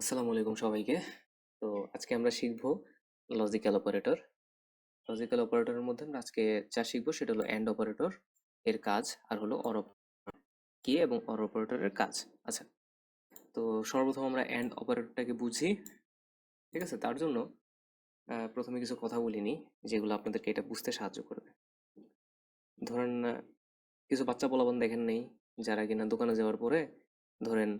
আসসালামু আলাইকুম সবাইকে। তো আজকে আমরা শিখব লজিক্যাল অপারেটর। লজিক্যাল অপারেটরের মধ্যে আমরা আজকে যা শিখবো সেটা হলো এন্ড অপারেটর এর কাজ, আর হলো অর কি এবং অর অপারেটরের কাজ। আচ্ছা, তো সর্বপ্রথম আমরা এন্ড অপারেটরটাকে বুঝি। ঠিক আছে, তার জন্য প্রথমে কিছু কথা বলিনি যেগুলো আপনাদেরকে এটা বুঝতে সাহায্য করবে। ধরেন কিছু বাচ্চা পোলাপান দেখেন নেই যারা কিনা দোকানে যাওয়ার পরে ধরেন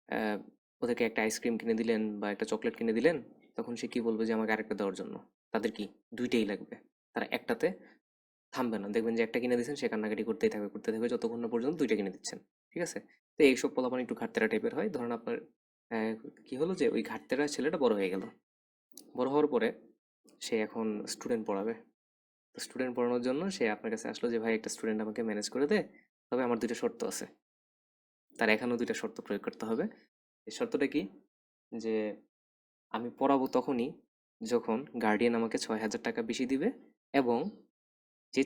আহ, ওদেরকে একটা আইসক্রিম কিনে দিলেন বা একটা চকলেট কিনে দিলেন, তখন সে কি বলবে যে আমাকে আরেকটা দেওয়ার জন্য। তাদের কি দুইটাই লাগবে, তারা একটাতে থামবে না। দেখবেন যে একটা কিনে দিচ্ছেন সে কান্নাকাটি করতে থাকবে যতক্ষণ না পর্যন্ত দুইটা কিনে দিচ্ছেন। ঠিক আছে, তো এইসব পোলাপান একটু ঘাটতেরা টাইপের হয়। ধরেন আপনার কি হলো যে ওই ঘাটতেরা ছেলেটা বড় হয়ে গেল, বড় হওয়ার পরে সে এখন স্টুডেন্ট পড়াবে। তো স্টুডেন্ট পড়ানোর জন্য সে আপনার কাছে আসলো যে ভাই একটা স্টুডেন্ট আমাকে ম্যানেজ করে দে, তবে আমার দুইটা শর্ত আছে। তার এখানেও দুইটা শর্ত প্রয়োগ করতে হবে। এই শর্তটা কি, যে আমি পড়াবো তখনই যখন গার্ডিয়ান আমাকে 6,000 টাকা বেশি দিবে, এবং যে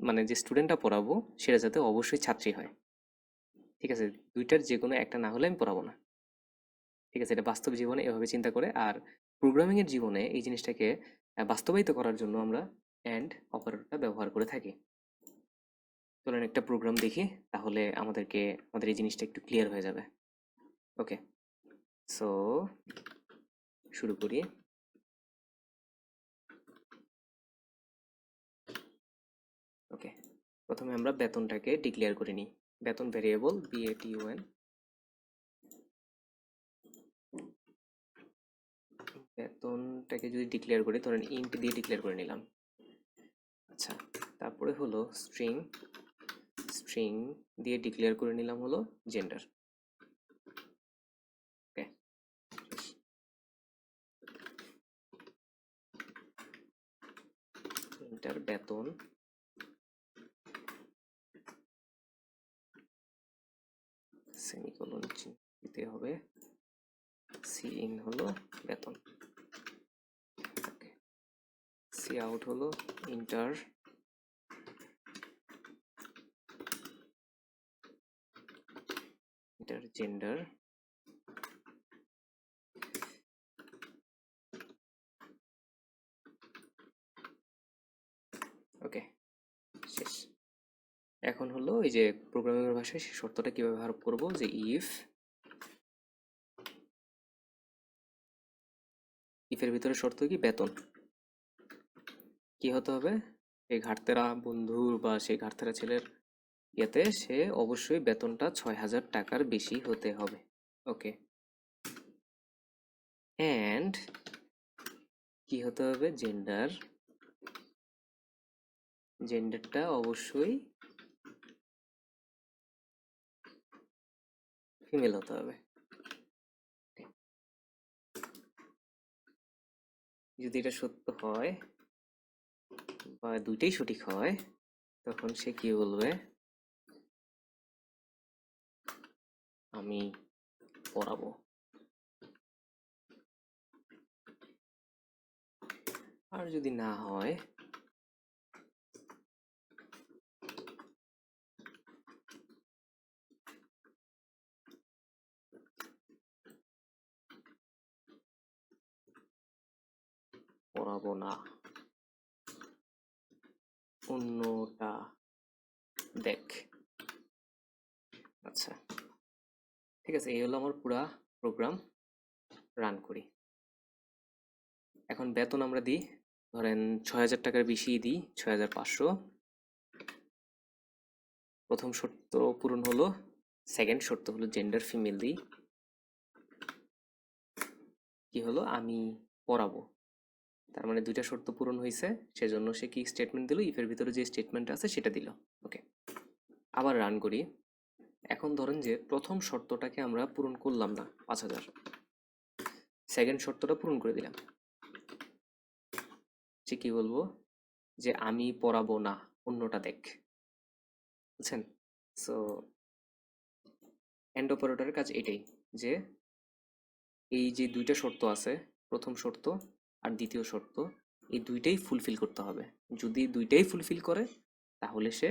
মানে যে স্টুডেন্টটা পড়াবো সেটা যাতে অবশ্যই ছাত্রী হয়। ঠিক আছে, দুইটার যে কোনো একটা না হলে আমি পড়াবো না। ঠিক আছে, এটা বাস্তব জীবনে এভাবে চিন্তা করে। আর প্রোগ্রামিং এর জীবনে এই জিনিসটাকে বাস্তবায়িত করার জন্য আমরা অ্যান্ড অপারেটরটা ব্যবহার করে থাকি। চলেন একটা প্রোগ্রাম দেখি, তাহলে আমাদের এই জিনিসটা একটু ক্লিয়ার হয়ে যাবে। ওকে, সো শুরু করি। ওকে, প্রথমে আমরা বেতনটাকে ডিক্লেয়ার করে নিই। বেতন ভেরিয়েবল BATON, বেতনটাকে যদি ডিক্লেয়ার করি, ধরেন ইন্ট দিয়ে ডিক্লেয়ার করে নিলাম। আচ্ছা, তারপরে হলো স্ট্রিং, স্ট্রিং দিয়ে ডিক্লেয়ার করে নিলাম হলো জেন্ডার। ওকে, এন্টার বেতন, সেমিকোলন দিতে হবে, সি ইন হলো বেতন। ওকে, সি আউট হলো ইন্টার জেন্ডার। ওকে, শেষ। এখন হলো এই যে প্রোগ্রামিং এর ভাষায় সেই শর্তটা কিভাবে ব্যবহার করব, যে ইফের ভিতরে শর্ত কি, বেতন কি হতে হবে, এই ঘাটতেরা বন্ধুর বা সেই ঘাটতেরা ছেলের ইয়েতে সে অবশ্যই বেতনটা 6,000 টাকার বেশি হতে হবে। ওকে, অ্যান্ড কি হতে হবে, জেন্ডার, জেন্ডারটা অবশ্যই ফিমেল হতে হবে। যদি এটা সত্য হয় বা দুইটাই সঠিক হয়, তখন সে কি বলবে, আমি পড়াবো। আর যদি না হয়, পড়াবো না, অন্যটা দেখ। আচ্ছা, ঠিক আছে, এই হলো আমার পুরা প্রোগ্রাম। রান করি। এখন বেতন আমরা দিই, ধরেন 6,000 টাকার বেশি দিই, 6,500। প্রথম শর্ত পূরণ হলো, সেকেন্ড শর্ত হলো জেন্ডার ফিমেল দিই। কি হলো, আমি পড়াবো। তার মানে দুইটা শর্ত পূরণ হয়েছে, সেজন্য সে কি স্টেটমেন্ট দিল, ইফের ভিতরে যে স্টেটমেন্ট আছে সেটা দিল। ওকে, আবার রান করি। এখন ধরেন যে প্রথম শর্তটাকে আমরা পূরণ করলাম না, 5,000, সেকেন্ড শর্তটা পূরণ করে দিলাম। সে কি বলবো, যে আমি পড়াবো না, অন্যটা দেখ। বুঝছেন? সো এন্ড অপারেটরের কাজ এটাই, যে এই যে দুইটা শর্ত আছে, প্রথম শর্ত আর দ্বিতীয় শর্ত, এই দুইটাই ফুলফিল করতে হবে। যদি দুইটাই ফুলফিল করে, তাহলে সে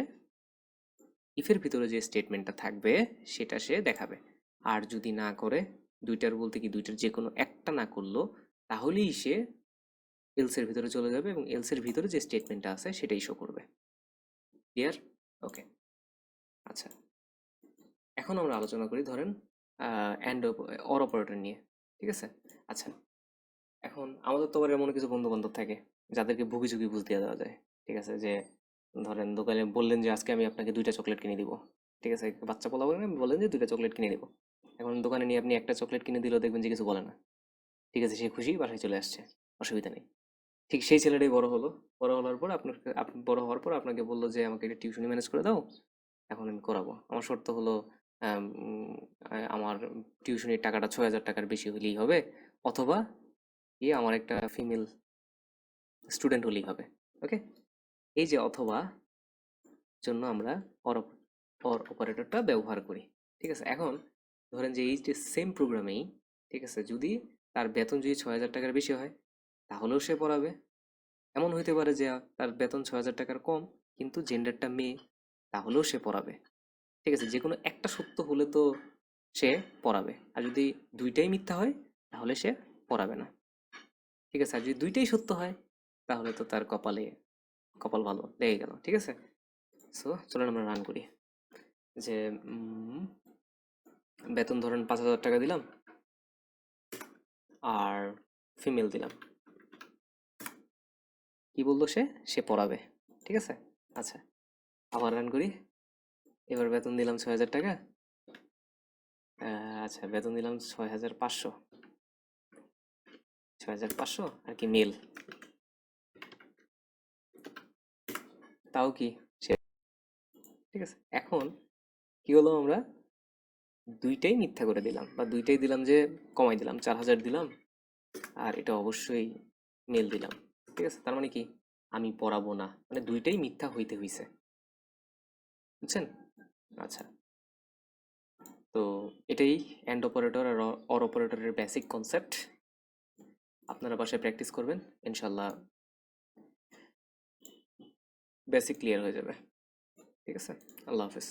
ইফের ভিতরে যে স্টেটমেন্টটা থাকবে সেটা সে দেখাবে। আর যদি না করে, দুইটার বলতে কি দুইটার যে কোনো একটা না করলো তাহলেই সে এলসের ভিতরে চলে যাবে এবং এলসের ভিতরে যে স্টেটমেন্টটা আছে সেটাই শো করবে। ক্লিয়ার? ওকে। আচ্ছা, এখন আমরা আলোচনা করি ধরেন অ্যান্ড অর অপারেটর নিয়ে। ঠিক আছে? আচ্ছা, এখন আমাদের তো আবার এমন কিছু বন্ধু বান্ধব থাকে যাদেরকে ভুগি ঝুঁকি বুঝ দিয়ে দেওয়া যায়। ঠিক আছে? যে ধরেন দোকানে বললেন যে আজকে আমি আপনাকে 2টা চকলেট কিনে দিব। ঠিক আছে? বাচ্চা পোলা বললেন যে 2টা চকলেট কিনে দিব। এখন দোকানে নিয়ে আপনি একটা চকলেট কিনে দিলেও দেখবেন যে কিছু বলে না। ঠিক আছে, সে খুশি বাসায় চলে আসছে, অসুবিধা নেই। ঠিক সেই ছেলেটাই বড় হলো। বড় হওয়ার পর আপনি বড় হওয়ার পর আপনাকে বললো যে আমাকে একটা টিউশনি ম্যানেজ করে দাও, এখন আমি করাবো। আমার শর্ত হলো আমার টিউশনির টাকাটা 6,000 টাকার বেশি হলেই হবে, অথবা আমার একটা ফিমেল স্টুডেন্ট হলেই হবে। ওকে, এই যে অথবা জন্য আমরা অর অর অপারেটরটা ব্যবহার করি। ঠিক আছে, এখন ধরেন যে এই যে সেম প্রোগ্রামেই, ঠিক আছে, যদি তার বেতন যদি 6,000 টাকার বেশি হয় তাহলেও সে পড়াবে। এমন হইতে পারে যে তার বেতন 6,000 টাকার কম কিন্তু জেন্ডারটা মেয়ে, তাহলেও সে পড়াবে। ঠিক আছে, যে কোনো একটা সত্য হলে তো সে পড়াবে, আর যদি দুইটাই মিথ্যা হয় তাহলে সে পড়াবে না। ঠিক আছে, আর যদি দুইটাই সত্য হয় তাহলে তো তার কপাল ভালো লেগে গেল। ঠিক আছে, সো চলেন আমরা রান করি। যে বেতন ধরেন 5,000 টাকা দিলাম আর ফিমেল দিলাম, কি বললো সে? সে পড়াবে। ঠিক আছে, আচ্ছা আবার রান করি। এবার বেতন দিলাম 6,000 টাকা, আচ্ছা বেতন দিলাম 6,500, 6,500 আর কি মেল, তাও কি সে। ঠিক আছে, এখন কি হলো, আমরা দুইটাই মিথ্যা করে দিলাম বা দুইটাই দিলাম যে কমাই দিলাম, 4,000 দিলাম আর এটা অবশ্যই মেল দিলাম। ঠিক আছে, তার মানে কি আমি পড়াবো না, মানে দুইটাই মিথ্যা হইতে হইছে। বুঝছেন? আচ্ছা, তো এটাই অ্যান্ড অপারেটর আর অর অপারেটরের বেসিক কনসেপ্ট। আপনারা বাসায় প্র্যাকটিস করবেন, ইনশাল্লাহ বেসিক ক্লিয়ার হয়ে যাবে। ঠিক আছে, আল্লাহ হাফেজ।